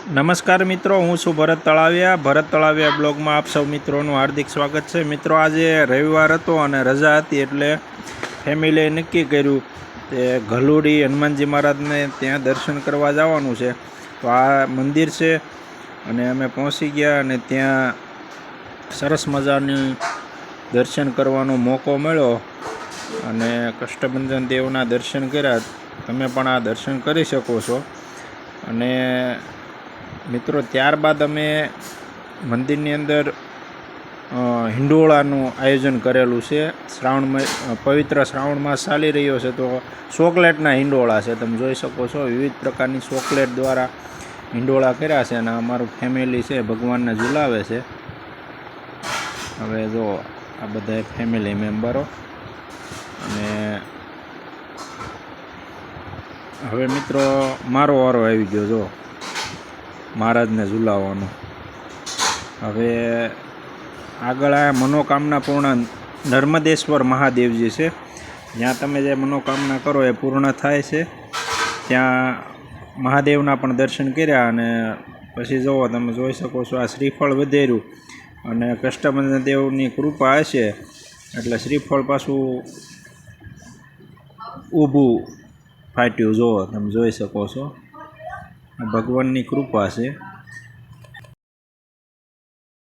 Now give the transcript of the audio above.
નમસ્કાર મિત્રો, હું છું ભરત તળાવિયા બ્લોગમાં આપ સૌ મિત્રોનું હાર્દિક સ્વાગત છે। મિત્રો, આજે રવિવાર હતો અને રજા હતી એટલે ફેમિલીએ નક્કી કર્યું કે ગલુડી હનુમાનજી મહારાજને ત્યાં દર્શન કરવા જવાનું છે। તો આ મંદિર છે અને અમે પહોંચી ગયા અને ત્યાં સરસ મજાની દર્શન કરવાનો મોકો મળ્યો અને કષ્ટભંજન દેવના દર્શન કર્યા। તમે પણ આ દર્શન કરી શકો છો। અને મિત્રો, ત્યારબાદ અમે મંદિરની અંદર હિંડોળાનું આયોજન કરેલું છે। પવિત્ર શ્રાવણ માસ ચાલી રહ્યો છે તો ચોકલેટના હિંડોળા છે, તમે જોઈ શકો છો। વિવિધ પ્રકારની ચોકલેટ દ્વારા હિંડોળા કર્યા છે અને અમારું ફેમિલી છે ભગવાનને ઝુલાવે છે। હવે જો આ બધા ફેમિલી મેમ્બરો અને હવે મિત્રો મારો વારો આવી ગયો, જો મહારાજને ઝુલાવવાનો। હવે આગળ આ મનોકામના પૂર્ણ નર્મદેશ્વર મહાદેવજી છે, જ્યાં તમે જે મનોકામના કરો એ પૂર્ણ થાય છે। ત્યાં મહાદેવના પણ દર્શન કર્યા અને પછી જુઓ, તમે જોઈ શકો છો આ શ્રીફળ વધેર્યું અને કષ્ટભંજન દેવની કૃપા હશે એટલે શ્રીફળ પાછું ઊભું ફાટ્યું, જુઓ તમે જોઈ શકો છો। ભગવાનની કૃપા છે।